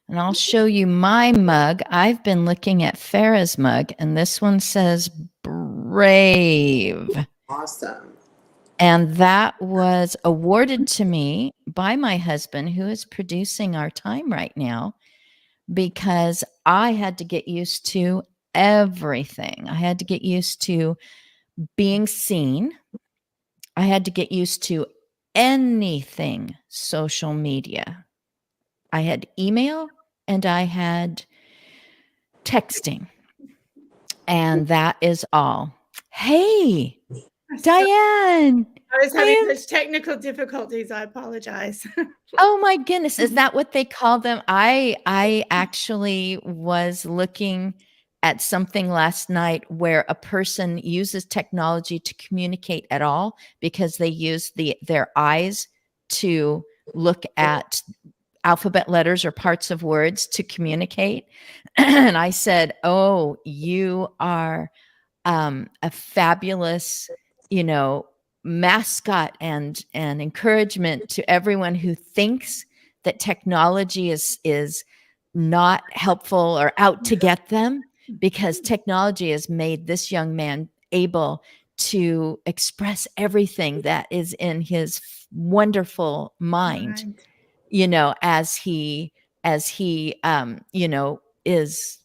And I'll show you my mug. I've been looking at Farah's mug, and this one says brave. Awesome. And that was awarded to me by my husband, who is producing our time right now, because I had to get used to everything. I had to get used to being seen. I had to get used to anything social media. I had email and I had texting, and that is all. Hey, Diane. I was having such technical difficulties. I apologize. Oh my goodness, is that what they call them? I actually was looking at something last night where a person uses technology to communicate at all because they use their eyes to look at alphabet letters or parts of words to communicate. And I said, "Oh, you are a fabulous, mascot and encouragement to everyone who thinks that technology is not helpful or out to get them, because technology has made this young man able to express everything that is in his wonderful mind, as he is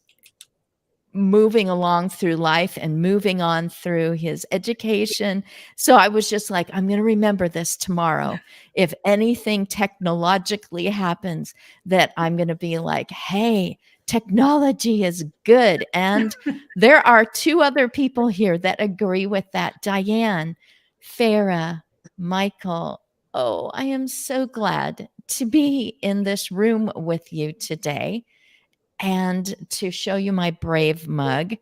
moving along through life and moving on through his education." So I was just like, I'm going to remember this tomorrow. If anything technologically happens, that I'm going to be like, hey, technology is good. And there are two other people here that agree with that. Diane, Farah, Michael. Oh, I am so glad to be in this room with you today and to show you my brave mug.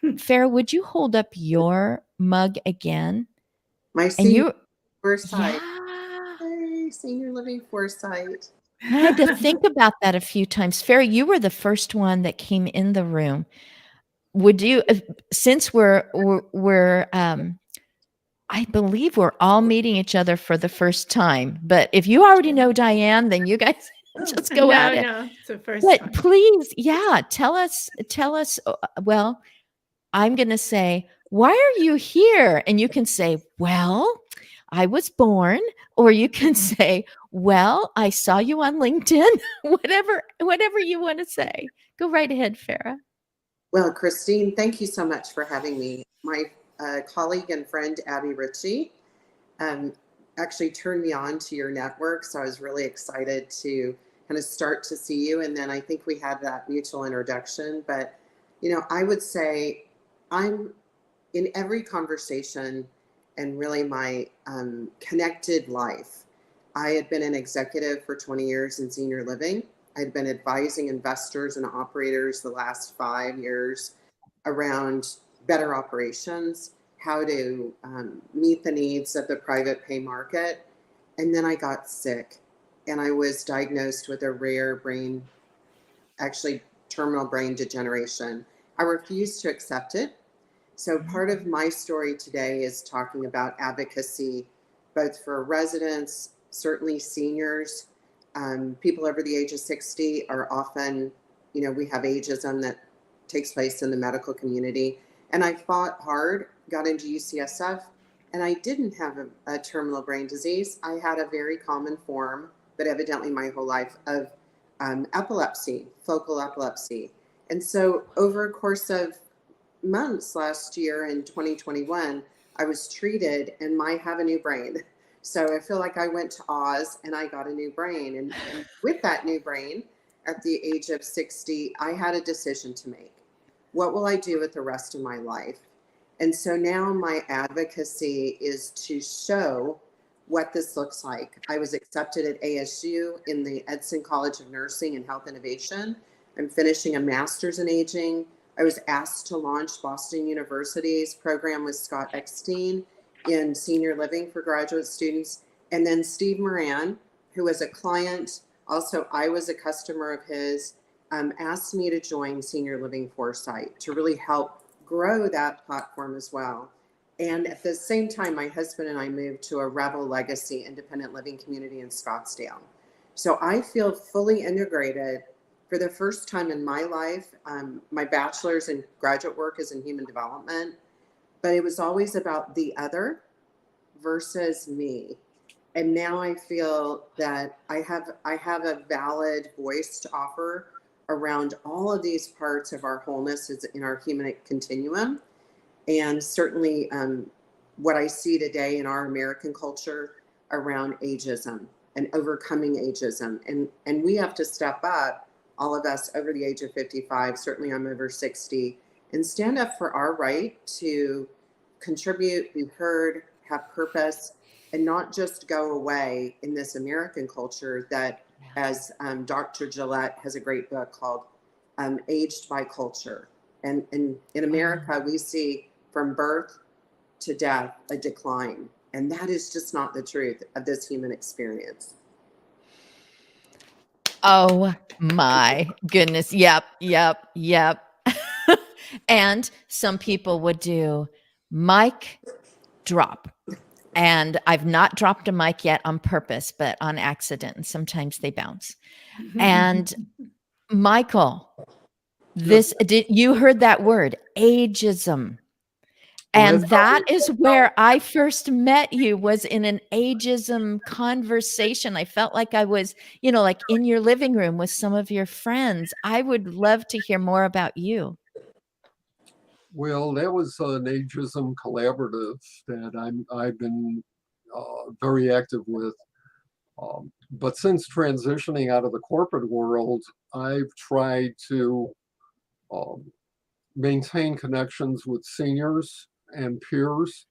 Farah, would you hold up your mug again? My And senior foresight. yeah, Hey, senior living foresight. I had to think about that a few times. Farah, you were the first one that came in the room. Would you, since we're I believe we're all meeting each other for the first time, but if you already know Diane, then you guys just go at it. No, it's the first But time. please, tell us. Well, I'm going to say, why are you here? And you can say, well, I was born, or you can say, well, I saw you on LinkedIn, whatever you want to say. Go right ahead, Farah. Well, Christine, thank you so much for having me. My colleague and friend, Abby Ritchie, actually turned me on to your network. So I was really excited to kind of start to see you. And then I think we had that mutual introduction. But, I would say I'm in every conversation and really my connected life. I had been an executive for 20 years in senior living. I'd been advising investors and operators the last 5 years around better operations, how to meet the needs of the private pay market. And then I got sick and I was diagnosed with a rare brain, actually terminal brain degeneration. I refused to accept it. So part of my story today is talking about advocacy, both for residents, certainly seniors, people over the age of 60 are often, we have ageism that takes place in the medical community. And I fought hard, got into UCSF, and I didn't have a terminal brain disease. I had a very common form, but evidently my whole life, of epilepsy, focal epilepsy. And so over a course of months last year in 2021, I was treated and I have a new brain. So I feel like I went to Oz and I got a new brain. And with that new brain, at the age of 60, I had a decision to make. What will I do with the rest of my life? And so now my advocacy is to show what this looks like. I was accepted at ASU in the Edson College of Nursing and Health Innovation. I'm finishing a master's in aging. I was asked to launch Boston University's program with Scott Eckstein in senior living for graduate students. And then Steve Moran, who was a client, also I was a customer of his, asked me to join Senior Living Foresight to really help grow that platform as well. And at the same time, my husband and I moved to a Revel Legacy independent living community in Scottsdale. So I feel fully integrated for the first time in my life, my bachelor's and graduate work is in human development, but it was always about the other versus me. And now I feel that I have a valid voice to offer around all of these parts of our wholeness is in our human continuum. And certainly what I see today in our American culture around ageism and overcoming ageism. And we have to step up, all of us over the age of 55, certainly I'm over 60, and stand up for our right to contribute, be heard, have purpose, and not just go away in this American culture that, as Dr. Gillette has a great book called Aged by Culture. And in America, we see from birth to death a decline. And that is just not the truth of this human experience. Oh my goodness. Yep. And some people would do mic drop. And I've not dropped a mic yet on purpose, but on accident. And sometimes they bounce. And Michael, you heard that word, ageism. And that is where I first met you, was in an ageism conversation. I felt like I was, like in your living room with some of your friends. I would love to hear more about you. Well, that was an ageism collaborative that I've been very active with. But since transitioning out of the corporate world, I've tried to maintain connections with seniors and peers,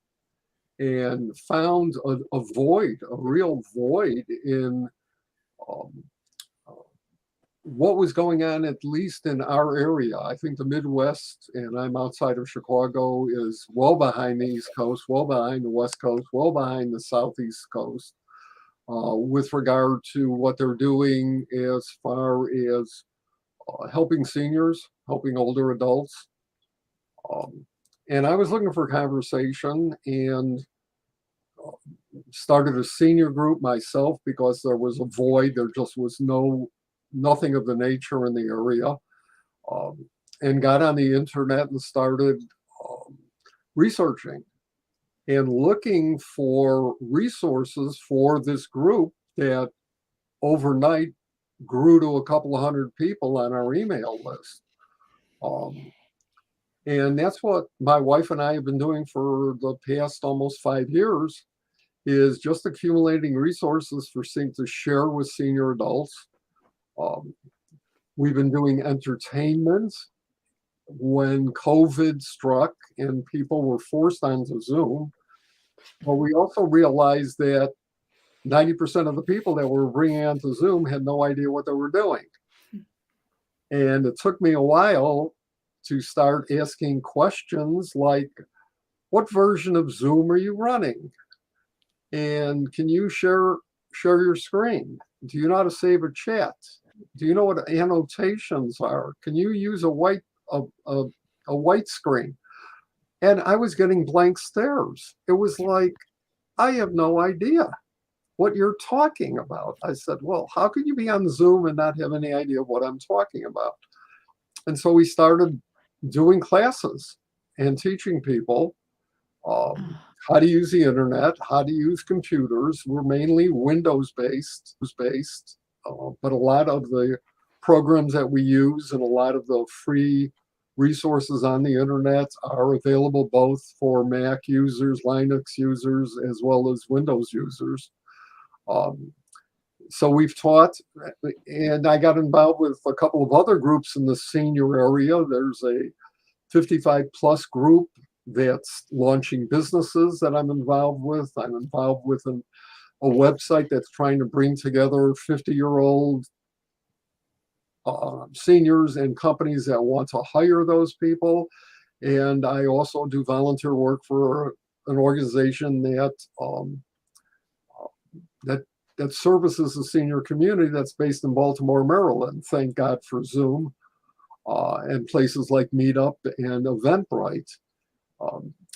and found a real void in what was going on, at least in our area. I think the Midwest, and I'm outside of Chicago, is well behind the East Coast, well behind the West Coast, well behind the Southeast Coast with regard to what they're doing as far as helping seniors, helping older adults. And I was looking for conversation and started a senior group myself because there was a void. There just was nothing of the nature in the area, and got on the internet and started researching and looking for resources for this group that overnight grew to a couple of hundred people on our email list. And that's what my wife and I have been doing for the past almost 5 years, is just accumulating resources to share with senior adults. We've been doing entertainment when COVID struck and people were forced onto Zoom. But we also realized that 90% of the people that were bringing onto Zoom had no idea what they were doing. And it took me a while to start asking questions like, what version of Zoom are you running? And can you share your screen? Do you know how to save a chat? Do you know what annotations are? Can you use a white screen? And I was getting blank stares. It was like, I have no idea what you're talking about. I said, well, how could you be on Zoom and not have any idea what I'm talking about? And so we started doing classes and teaching people how to use the internet, how to use computers. We're mainly Windows-based, but a lot of the programs that we use and a lot of the free resources on the internet are available both for Mac users, Linux users, as well as Windows users. So we've taught, and I got involved with a couple of other groups in the senior area. There's a 55 plus group that's launching businesses that I'm involved with. I'm involved with a website that's trying to bring together 50-year-old seniors and companies that want to hire those people. And I also do volunteer work for an organization that services the senior community that's based in Baltimore, Maryland. Thank God for Zoom and places like Meetup and Eventbrite.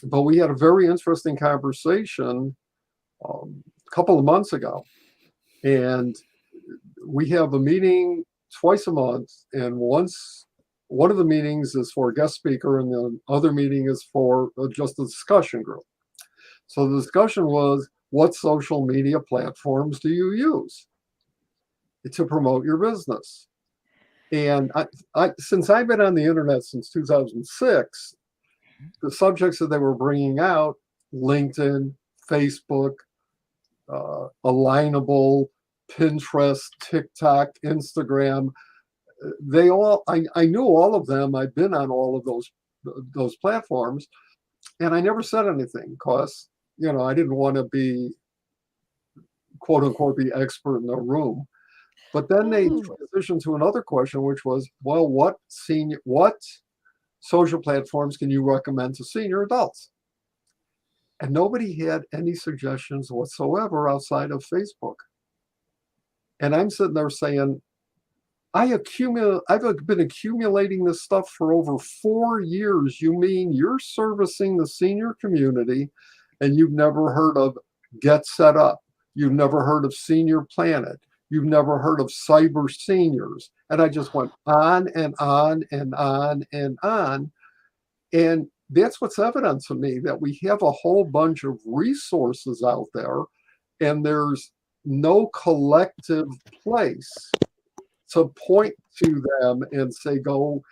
But we had a very interesting conversation a couple of months ago, and we have a meeting twice a month, and one of the meetings is for a guest speaker, and the other meeting is for just a discussion group. So the discussion was, what social media platforms do you use to promote your business? And since I've been on the internet since 2006, the subjects that they were bringing out, LinkedIn, Facebook, Alignable, Pinterest, TikTok, Instagram, I knew all of them. I've been on all of those platforms, and I never said anything because, I didn't want to be, quote unquote, the expert in the room. But then they transitioned to another question, which was, well, what social platforms can you recommend to senior adults? And nobody had any suggestions whatsoever outside of Facebook. And I'm sitting there saying, I've been accumulating this stuff for over 4 years. You mean you're servicing the senior community and you've never heard of Get Set Up? You've never heard of Senior Planet? You've never heard of Cyber Seniors? And I just went on and on and on and on. And that's what's evident to me, that we have a whole bunch of resources out there, and there's no collective place to point to them and say, go.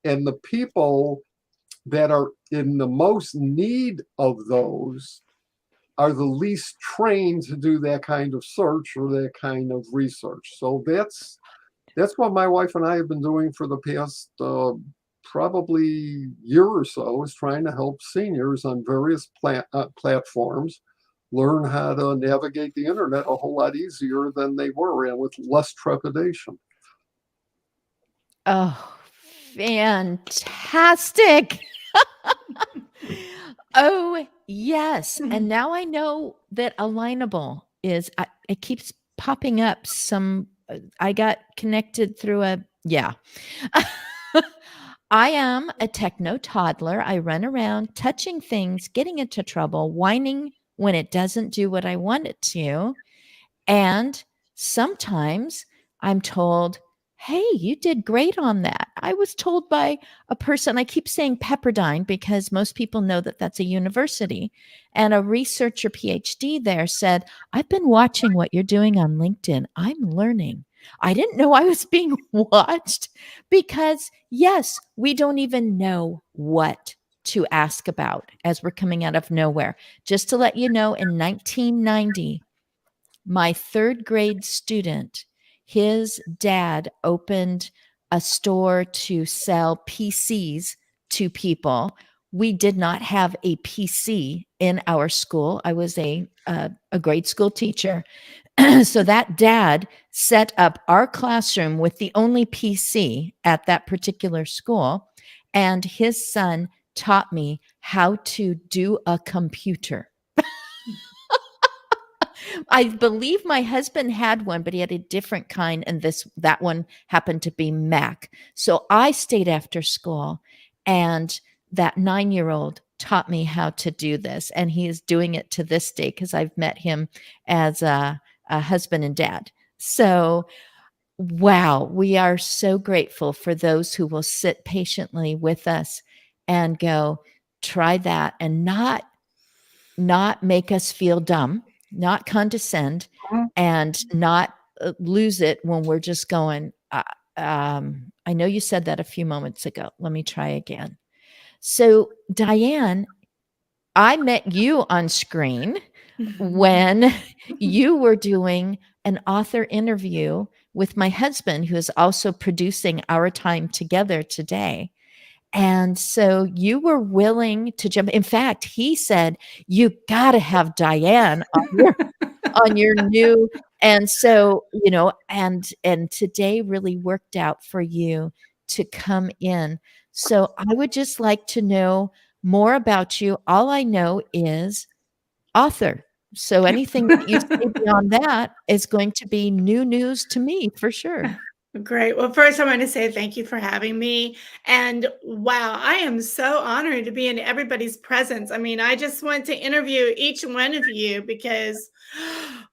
And the people that are in the most need of those are the least trained to do that kind of search or that kind of research. So that's what my wife and I have been doing for the past probably year or so, is trying to help seniors on various platforms learn how to navigate the internet a whole lot easier than they were, and with less trepidation. Oh, fantastic. Oh, yes. And now I know that Alignable it keeps popping up. I got connected through yeah. I am a techno toddler. I run around touching things, getting into trouble, whining when it doesn't do what I want it to. And sometimes I'm told, hey, you did great on that. I was told by a person, I keep saying Pepperdine because most people know that that's a university. And a researcher PhD there said, I've been watching what you're doing on LinkedIn. I'm learning. I didn't know I was being watched because, yes, we don't even know what to ask about as we're coming out of nowhere. Just to let you know, in 1990, my 3rd grade student, his dad opened a store to sell PCs to people. We did not have a PC in our school. I was a grade school teacher. So that dad set up our classroom with the only PC at that particular school. And his son taught me how to do a computer. I believe my husband had one, but he had a different kind, and that one happened to be Mac. So I stayed after school, and that 9-year-old taught me how to do this, and he is doing it to this day because I've met him as a husband and dad. So, wow, we are so grateful for those who will sit patiently with us and go, try that, and not make us feel dumb, not condescend, and not lose it when we're just going, I know you said that a few moments ago. Let me try again. So, Diane, I met you on screen when you were doing an author interview with my husband, who is also producing Our Time Together today. And so you were willing to jump. In fact, he said, you got to have Diane on your new. And so, and today really worked out for you to come in. So I would just like to know more about you. All I know is author. So anything that you say beyond that is going to be new news to me for sure. Great. Well, first, I want to say thank you for having me. And wow, I am so honored to be in everybody's presence. I mean, I just want to interview each one of you because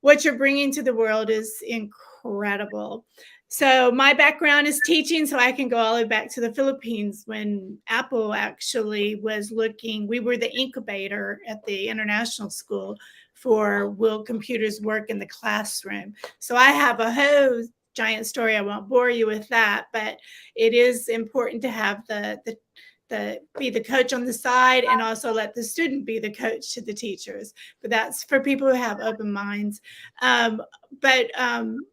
what you're bringing to the world is incredible. So my background is teaching, so I can go all the way back to the Philippines when Apple actually was looking. We were the incubator at the international school for will computers work in the classroom. So I have a whole giant story. I won't bore you with that, but it is important to have the be the coach on the side and also let the student be the coach to the teachers. But that's for people who have open minds. But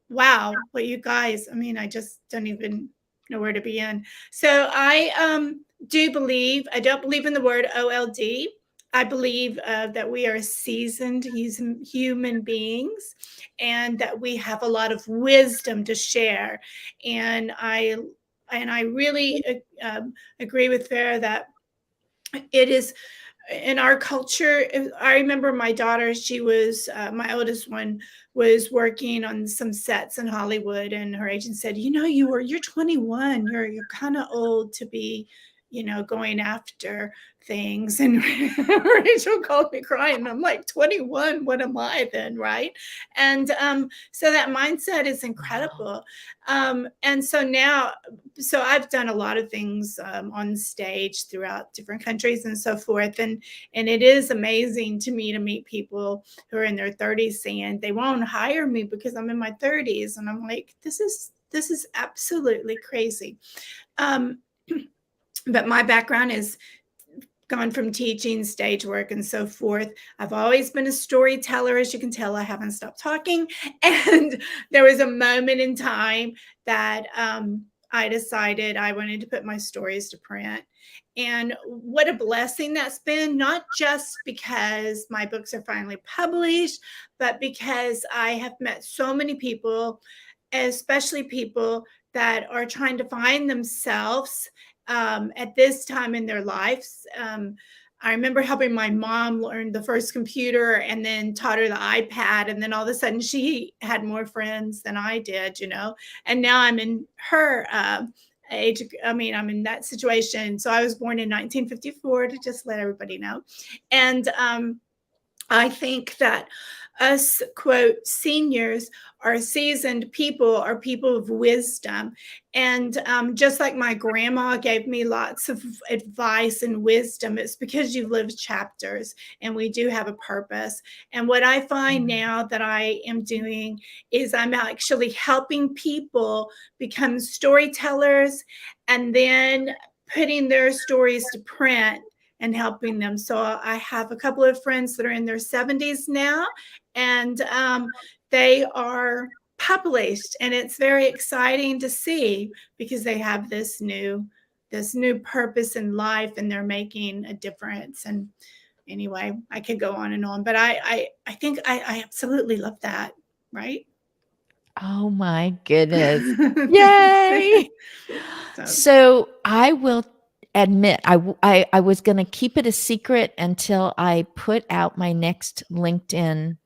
wow, what you guys, I mean, I just don't even know where to begin. So I do believe, I don't believe in the word OLD. I believe that we are seasoned human beings and that we have a lot of wisdom to share. And I really agree with Farah that it is in our culture. I remember my daughter, she was my oldest one, was working on some sets in Hollywood, and her agent said, you're 21, you're kind of old to be going after things. And Rachel called me crying. I'm like, 21, what am I then, right? And so that mindset is incredible. And so now, so I've done a lot of things on stage throughout different countries and so forth, and it is amazing to me to meet people who are in their 30s saying they won't hire me because I'm in my 30s, and I'm like, this is absolutely crazy. But my background is gone from teaching, stage work, and so forth. I've always been a storyteller. As you can tell, I haven't stopped talking. And there was a moment in time that I decided I wanted to put my stories to print. And what a blessing that's been, not just because my books are finally published, but because I have met so many people, especially people that are trying to find themselves at this time in their lives. I remember helping my mom learn the first computer and then taught her the iPad. And then all of a sudden she had more friends than I did, and now I'm in her age. I mean, I'm in that situation. So I was born in 1954, to just let everybody know. And I think that us, quote, seniors are seasoned people, are people of wisdom. And just like my grandma gave me lots of advice and wisdom, it's because you've lived chapters, and we do have a purpose. And what I find now that I am doing is I'm actually helping people become storytellers and then putting their stories to print and helping them. So I have a couple of friends that are in their 70s now, and they are published, and it's very exciting to see because they have this new purpose in life, and they're making a difference. And anyway, I could go on, but I think I absolutely love that. Right? Oh my goodness. Yay. So I will admit, I was going to keep it a secret until I put out my next LinkedIn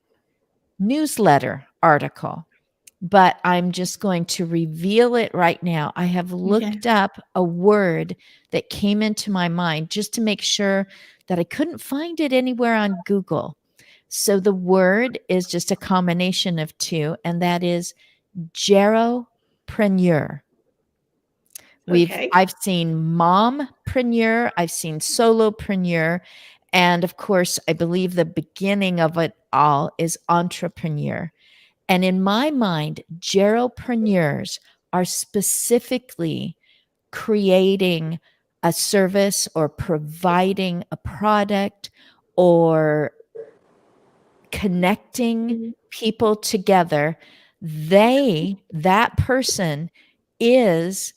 newsletter article, but I'm just going to reveal it right now. I have looked up a word that came into my mind just to make sure that I couldn't find it anywhere on Google. So the word is just a combination of two, and that is geropreneur. I've seen mompreneur, I've seen solopreneur, and of course, I believe the beginning of it all is entrepreneur. And in my mind, geropreneurs are specifically creating a service or providing a product or connecting people together. That person is,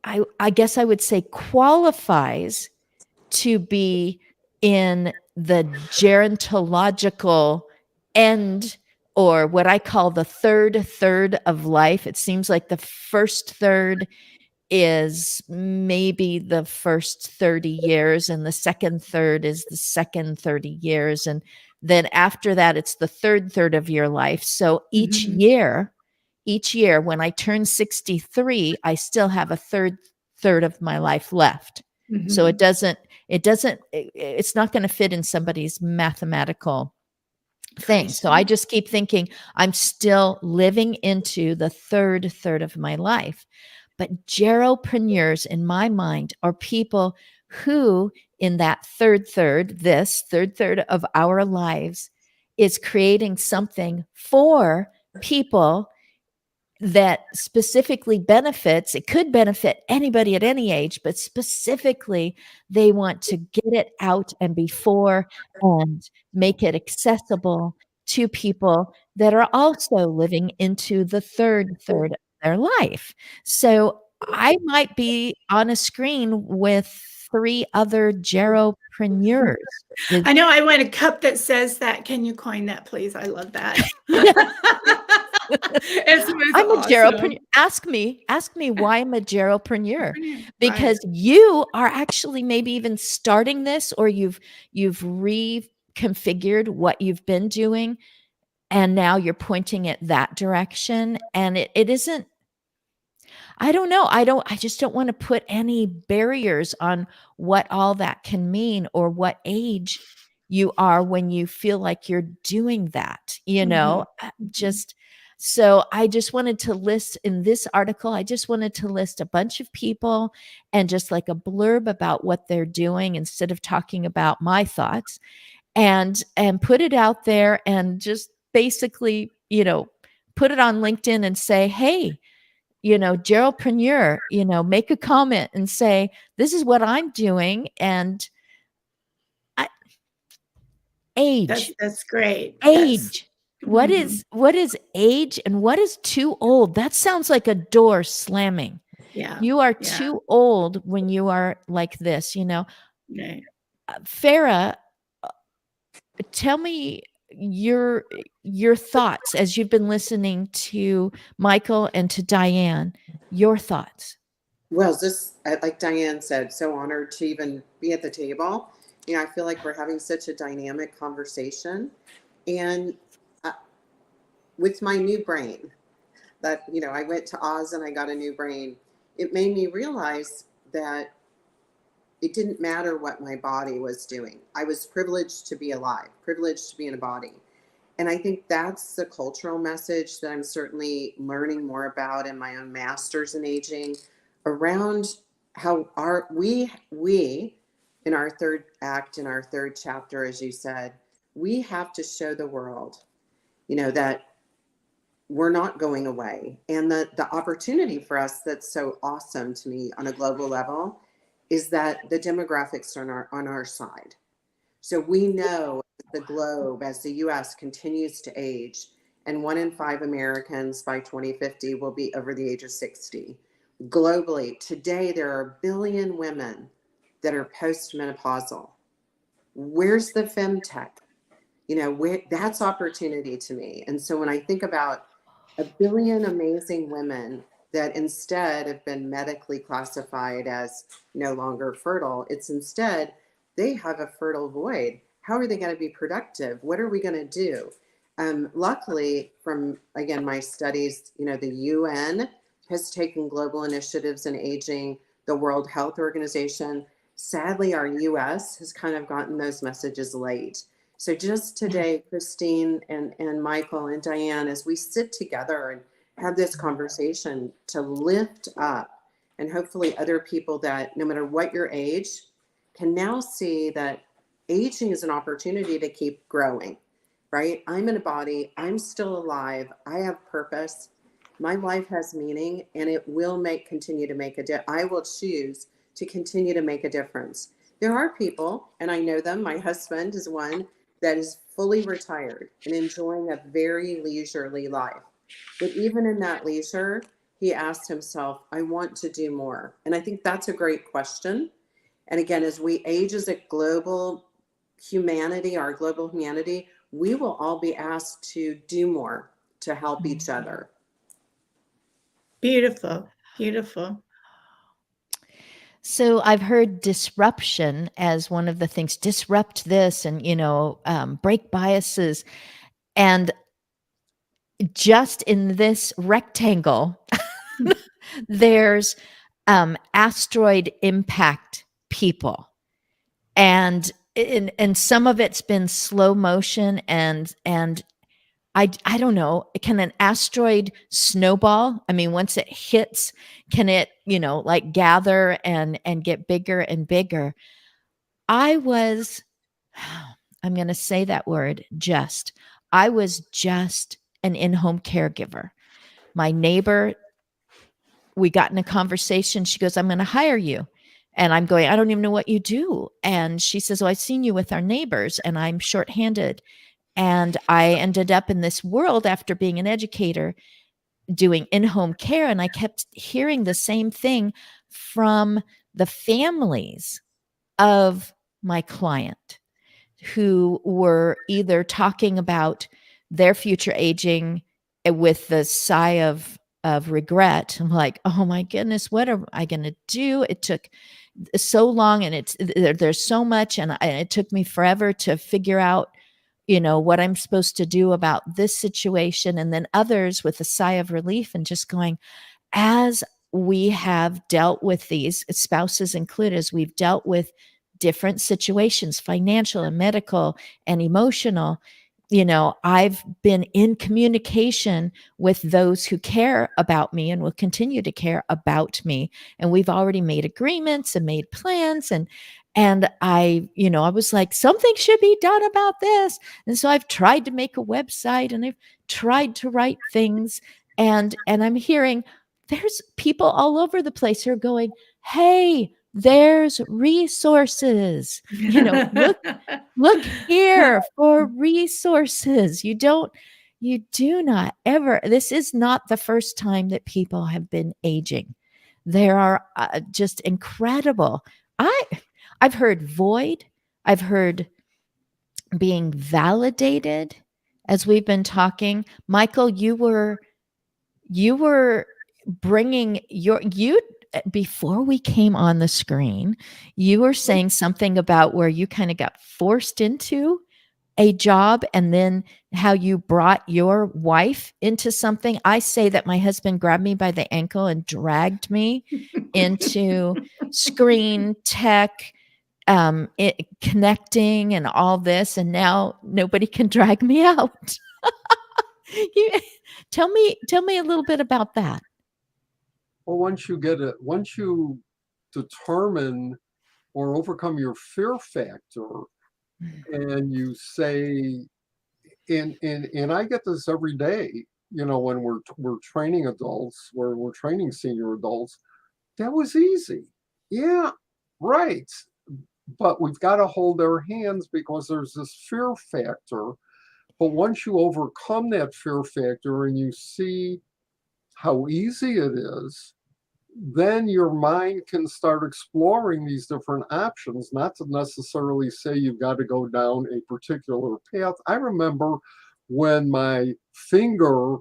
I guess I would say, qualifies to be in the gerontological end, or what I call the third of life. It seems like the first third is maybe the first 30 years, and the second third is the second 30 years. And then after that, it's the third of your life. So each year, when I turn 63, I still have a third of my life left. So it's not going to fit in somebody's mathematical thing. So I just keep thinking I'm still living into the third of my life. But geropreneurs in my mind are people who in that this third of our lives is creating something for people that specifically benefits. It could benefit anybody at any age, but specifically they want to get it out and before and make it accessible to people that are also living into the third of their life. So I might be on a screen with 3 other geropreneurs. I know, I want a cup that says that. Can you coin that, please? I love that. I'm a geropreneur. Ask me why I'm a geropreneur, because you are actually maybe even starting this, or you've reconfigured what you've been doing, and now you're pointing it that direction. And it isn't, I don't know. I just don't want to put any barriers on what all that can mean or what age you are when you feel like you're doing that, just so I just wanted to list in this article, I just wanted to list a bunch of people and just like a blurb about what they're doing instead of talking about my thoughts, and put it out there and just basically, put it on LinkedIn and say, hey, geropreneur, make a comment and say, this is what I'm doing. And age. That's great. Age. What is age and what is too old? That sounds like a door slamming. Yeah. You are too old when you are like this, Right. Farah, tell me your thoughts as you've been listening to Michael and to Diane, your thoughts. Well, just like Diane said, so honored to even be at the table. I feel like we're having such a dynamic conversation. And with my new brain, that, I went to Oz and I got a new brain, it made me realize that it didn't matter what my body was doing. I was privileged to be alive, privileged to be in a body. And I think that's the cultural message that I'm certainly learning more about in my own master's in aging, around how we in our third act, in our third chapter, as you said, we have to show the world, that we're not going away. And the opportunity for us that's so awesome to me on a global level is that the demographics are on our side. So we know the globe, as the US continues to age, and 1 in 5 Americans by 2050 will be over the age of 60. Globally, today there are 1 billion women that are postmenopausal. Where's the femtech? That's opportunity to me. And so when I think about 1 billion amazing women that instead have been medically classified as no longer fertile, it's instead they have a fertile void. How are they going to be productive? What are we going to do? Luckily, from, again, my studies, the UN has taken global initiatives in aging, the World Health Organization. Sadly, our US has kind of gotten those messages late. So just today, Christine and Michael and Diane, as we sit together and have this conversation to lift up, and hopefully other people that, no matter what your age, can now see that aging is an opportunity to keep growing, right? I'm in a body, I'm still alive, I have purpose, my life has meaning, and it will continue to make I will choose to continue to make a difference. There are people, and I know them, my husband is one, that is fully retired and enjoying a very leisurely life. But even in that leisure, he asked himself, I want to do more. And I think that's a great question. And again, as we age as a global humanity, our global humanity, we will all be asked to do more to help each other. Beautiful, beautiful. So I've heard disruption as one of the things, disrupt this and, break biases. And just in this rectangle, there's asteroid impact people. And and some of it's been slow motion, and I don't know, can an asteroid snowball? I mean, once it hits, can it, like gather and get bigger and bigger? I was I'm going to say that word, just. I was just an in-home caregiver. My neighbor, we got in a conversation. She goes, "I'm going to hire you." And I'm going, "I don't even know what you do." And she says, "Well, I've seen you with our neighbors and I'm shorthanded." And I ended up in this world after being an educator doing in-home care. And I kept hearing the same thing from the families of my client, who were either talking about their future aging with the sigh of regret. I'm like, "Oh my goodness, what am I going to do? It took so long, and there's so much, and it took me forever to figure out, what I'm supposed to do about this situation." And then others with a sigh of relief and just going, as we have dealt with these, spouses included, as we've dealt with different situations, financial and medical and emotional, I've been in communication with those who care about me and will continue to care about me. And we've already made agreements and made plans. And I was like, something should be done about this. And so I've tried to make a website and I've tried to write things. And I'm hearing there's people all over the place who are going, "Hey, there's resources. Look here for resources." You do not ever, this is not the first time that people have been aging. There are just incredible. I've heard void. I've heard being validated as we've been talking. Michael, you were bringing you before we came on the screen, you were saying something about where you kind of got forced into a job and then how you brought your wife into something. I say that my husband grabbed me by the ankle and dragged me into screen tech, connecting and all this. And now nobody can drag me out. Tell me a little bit about that. Well, once you determine or overcome your fear factor, and you say, and I get this every day, when we're training adults, where we're training senior adults, that was easy. Yeah, right. But we've got to hold their hands because there's this fear factor. But once you overcome that fear factor and you see how easy it is, then your mind can start exploring these different options, not to necessarily say you've got to go down a particular path. I remember when my finger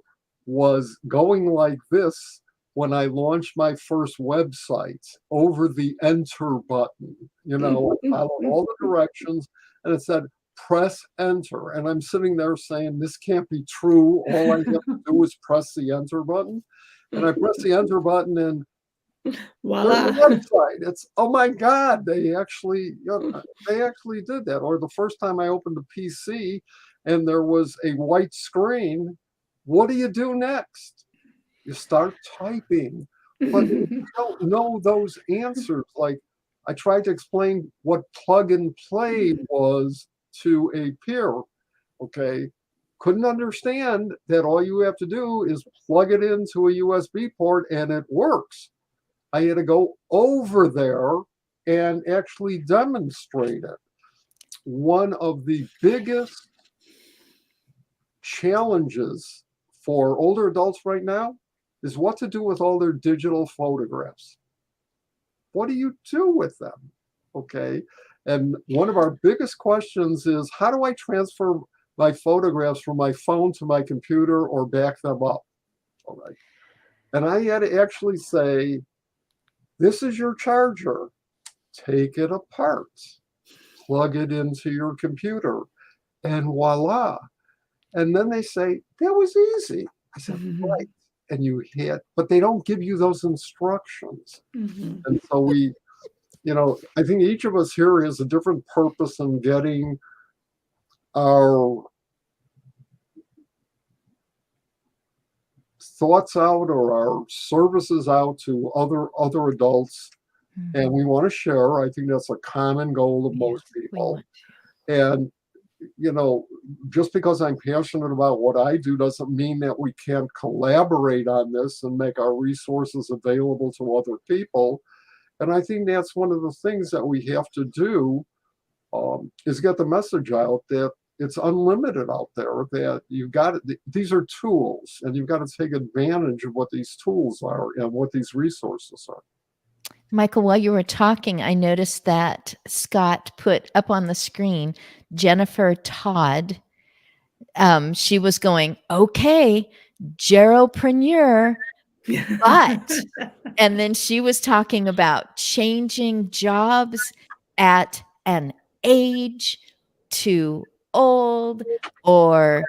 was going like this when I launched my first website, over the enter button. I followed all the directions and it said, "Press enter." And I'm sitting there saying, this can't be true. All I have to do is press the enter button. And I press the enter button and voila. there's a website. It's, oh my God, they actually did that. Or the first time I opened the PC and there was a white screen, what do you do next? You start typing, but you don't know those answers. Like, I tried to explain what plug and play was to a peer. Okay. Couldn't understand that all you have to do is plug it into a USB port and it works. I had to go over there and actually demonstrate it. One of the biggest challenges for older adults right now is what to do with all their digital photographs. What do you do with them? Okay. And one of our biggest questions is, how do I transfer my photographs from my phone to my computer or back them up? All right. And I had to actually say, this is your charger. Take it apart, plug it into your computer, and voila. And then they say, that was easy. I said, right. And you hit, but they don't give you those instructions. And so I think each of us here has a different purpose in getting our thoughts out or our services out to other adults, and we want to share. I think that's a common goal of most We people. want And just because I'm passionate about what I do doesn't mean that we can't collaborate on this and make our resources available to other people. And I think that's one of the things that we have to do, is get the message out that it's unlimited out there, that these are tools, and you've got to take advantage of what these tools are and what these resources are. Michael, while you were talking, I noticed that Scott put up on the screen Jennifer Todd. She was going, okay, geropreneur, but, and then she was talking about changing jobs at an age too old or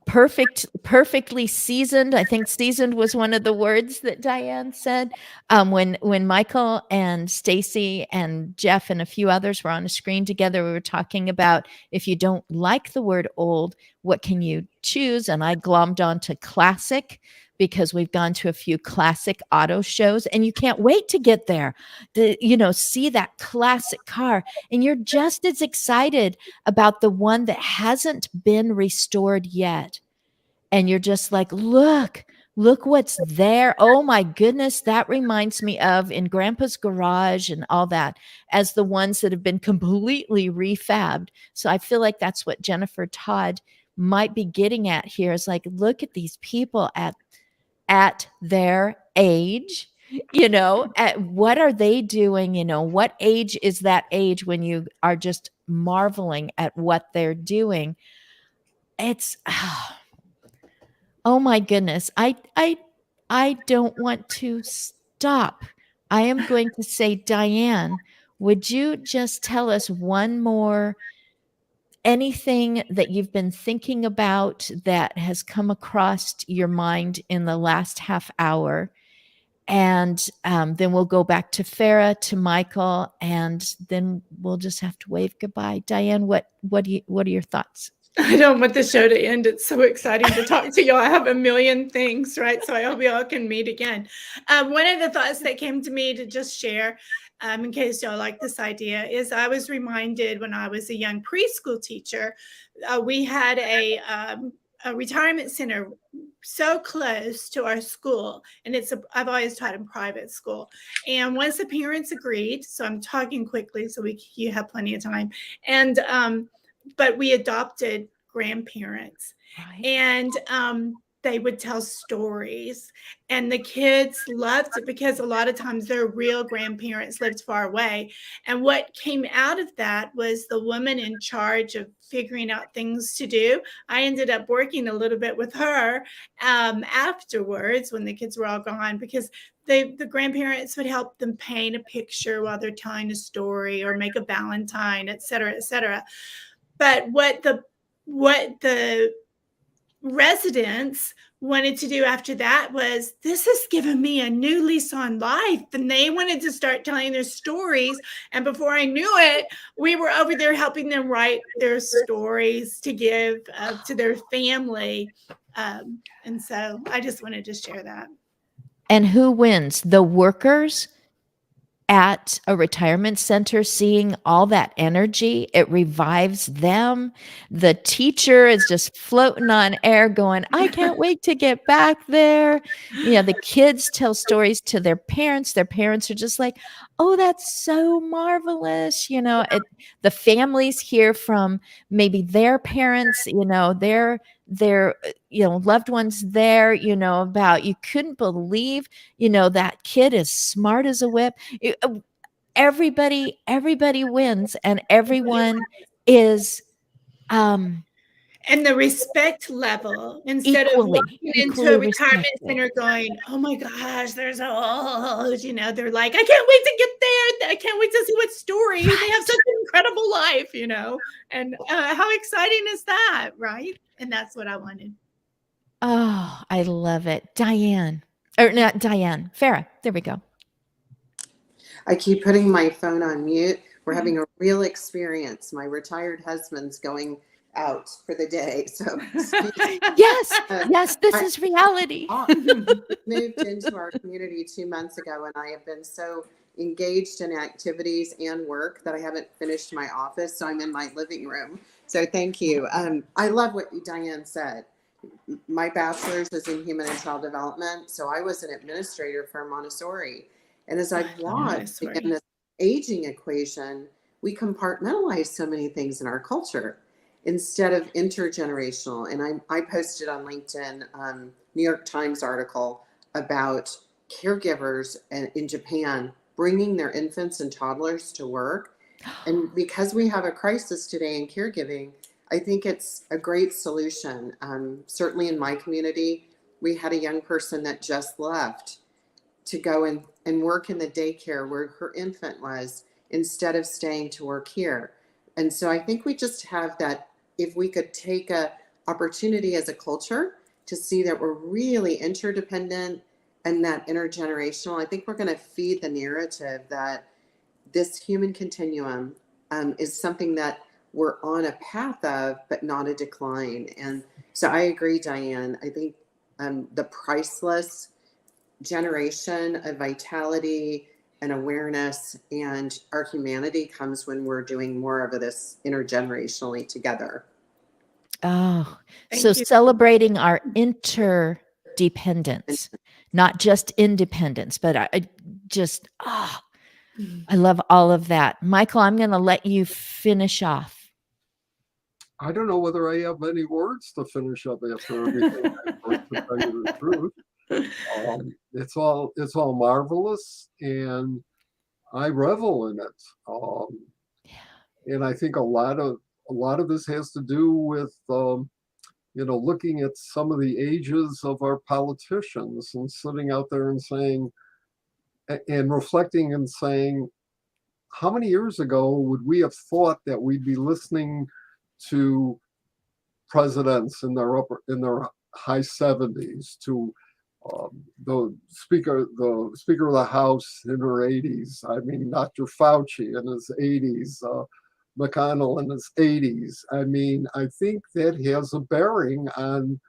perfectly seasoned. I think seasoned was one of the words that Diane said. When Michael and Stacy and Jeff and a few others were on a screen together, we were talking about, if you don't like the word old, what can you choose? And I glommed onto classic, because we've gone to a few classic auto shows and you can't wait to get there to, see that classic car. And you're just as excited about the one that hasn't been restored yet. And you're just like, look what's there. Oh my goodness. That reminds me of in Grandpa's garage and all that, as the ones that have been completely refabbed. So I feel like that's what Jennifer Todd might be getting at here, is like, look at these people at their age, at what are they doing? What age is that age when you are just marveling at what they're doing? It's, oh my goodness. I don't want to stop. I am going to say, Diane, would you just tell us one more, anything that you've been thinking about that has come across your mind in the last half hour? And then we'll go back to Farah, to Michael, and then we'll just have to wave goodbye. Diane, what are your thoughts? I don't want the show to end. It's so exciting to talk to y'all. I have a million things, right? So I hope y'all can meet again. One of the thoughts that came to me to just share, in case y'all like this idea, is I was reminded when I was a young preschool teacher, we had a retirement center so close to our school, and I've always taught in private school. And once the parents agreed, so I'm talking quickly so you have plenty of time, and but we adopted grandparents, Right. and they would tell stories, and the kids loved it because a lot of times their real grandparents lived far away. And what came out of that was the woman in charge of figuring out things to do. I ended up working a little bit with her afterwards when the kids were all gone, because the grandparents would help them paint a picture while they're telling a story or make a Valentine, et cetera, et cetera. But what the residents wanted to do after that was, this has given me a new lease on life. And they wanted to start telling their stories. And before I knew it, we were over there helping them write their stories to give to their family. And so I just wanted to share that. And who wins? The workers at a retirement center, seeing all that energy, it revives them. The teacher is just floating on air going, I can't wait to get back there. The kids tell stories to their parents. Their parents are just like, oh, that's so marvelous. The families hear from maybe their parents, their loved ones there, about, you couldn't believe, that kid is smart as a whip. Everybody wins, and everyone is and the respect level, instead of walking into a retirement center going, oh my gosh, there's old, they're like, I can't wait to get there. I can't wait to see what story. Right. They have such an incredible life, and how exciting is that, right? And that's what I wanted. Oh, I love it. Diane, or not Diane, Farah, there we go. I keep putting my phone on mute. We're having a real experience. My retired husband's going out for the day. So, Yes, uh, yes, this I- is reality. moved into our community 2 months ago, and I have been so engaged in activities and work that I haven't finished my office. So I'm in my living room. So thank you. I love what Diane said. My bachelor's is in human and child development. So I was an administrator for Montessori. And as I've watched Montessori. in this aging equation, we compartmentalize so many things in our culture instead of intergenerational. And I posted on LinkedIn New York Times article about caregivers in Japan bringing their infants and toddlers to work. And because we have a crisis today in caregiving, I think it's a great solution. Certainly in my community, we had a young person that just left to go and work in the daycare where her infant was instead of staying to work here. And so I think we just have that, if we could take a opportunity as a culture to see that we're really interdependent and that intergenerational, I think we're going to feed the narrative that this human continuum is something that we're on a path of, but not a decline. And so I agree, Diane. I think the priceless generation of vitality and awareness and our humanity comes when we're doing more of this intergenerationally together. Oh, Thank so you. celebrating our interdependence, not just independence, but I just, I love all of that. Michael, I'm going to let you finish off. I don't know whether I have any words to finish up after everything I've heard, to tell you the truth. It's all marvelous, and I revel in it. And I think a lot of this has to do with looking at some of the ages of our politicians and sitting out there and saying and reflecting and saying, how many years ago would we have thought that we'd be listening to presidents in their high 70s, to the speaker of the House in her 80s. I mean, Dr. Fauci in his 80s, McConnell in his 80s. I mean, I think that has a bearing on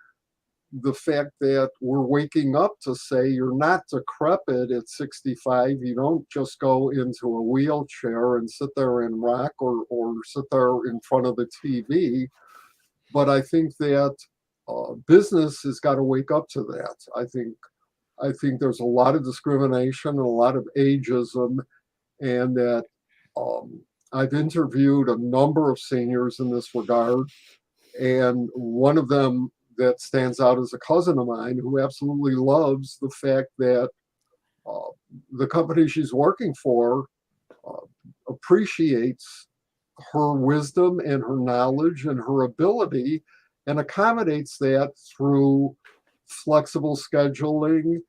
the fact that we're waking up to say you're not decrepit at 65. You don't just go into a wheelchair and sit there and rock or sit there in front of the TV. But I think that business has got to wake up to that. I think there's a lot of discrimination and a lot of ageism, and that I've interviewed a number of seniors in this regard, and one of them that stands out is a cousin of mine who absolutely loves the fact that the company she's working for appreciates her wisdom and her knowledge and her ability, and accommodates that through flexible scheduling,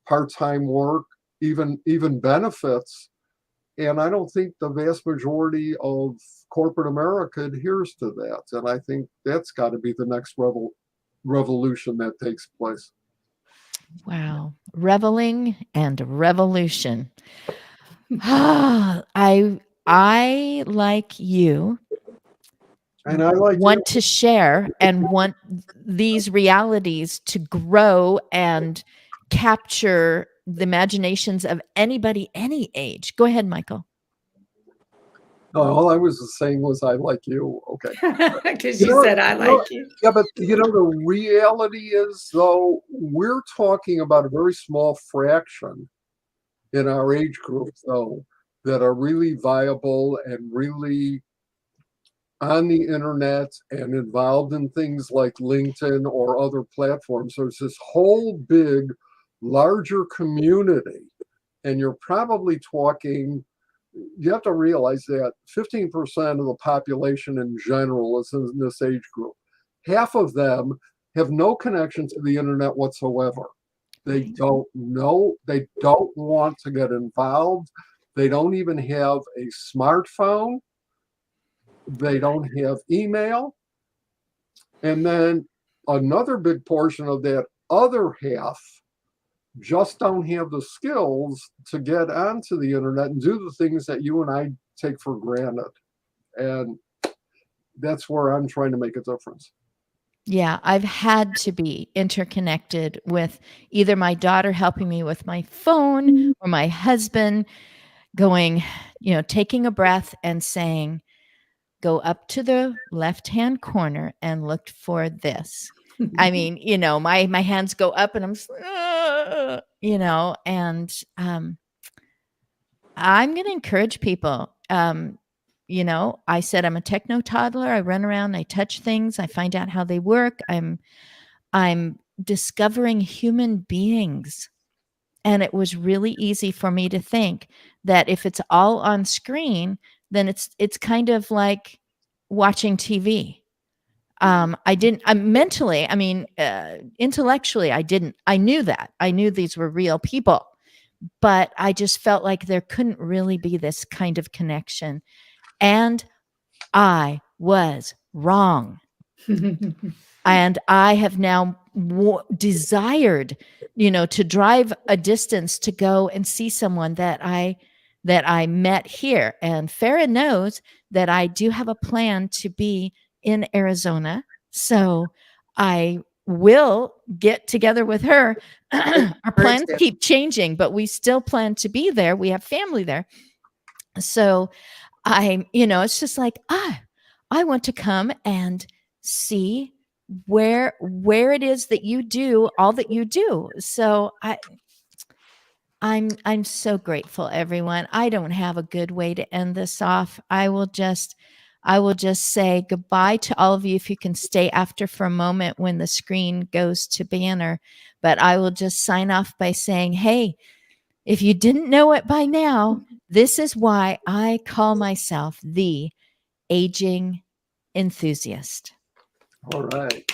part-time work, even benefits. And I don't think the vast majority of corporate America adheres to that. And I think that's got to be the next revolution that takes place. Wow. Reveling and revolution. I like you And I like want to share and want these realities to grow and capture the imaginations of anybody, any age. Go ahead, Michael. all I was saying was I like you. Okay. Because you said I like you. Yeah, but the reality is, though, we're talking about a very small fraction in our age group, though, that are really viable and really on the internet and involved in things like LinkedIn or other platforms. There's this whole big, larger community, and you're probably talking, you have to realize that 15% of the population in general is in this age group. Half of them have no connection to the internet whatsoever. They don't know, they don't want to get involved. They don't even have a smartphone. They don't have email. And then another big portion of that other half just don't have the skills to get onto the internet and do the things that you and I take for granted. And that's where I'm trying to make a difference. Yeah, I've had to be interconnected with either my daughter helping me with my phone or my husband going, taking a breath and saying, go up to the left-hand corner and look for this. I mean, my hands go up and I'm, and I'm going to encourage people. I said I'm a techno toddler. I run around, I touch things, I find out how they work. I'm discovering human beings. And it was really easy for me to think that if it's all on screen, then it's kind of like watching TV. Intellectually, I knew that. I knew these were real people, but I just felt like there couldn't really be this kind of connection. And I was wrong. And I have now desired, to drive a distance to go and see someone that I met here. And Farah knows that I do have a plan to be in Arizona. So I will get together with her. Our plans keep changing, but we still plan to be there. We have family there. So it's just like, I want to come and see where it is that you do all that you do. So I'm so grateful, everyone. I don't have a good way to end this off. I will just say goodbye to all of you if you can stay after for a moment when the screen goes to banner. But I will just sign off by saying, hey, if you didn't know it by now, this is why I call myself the aging enthusiast. All right.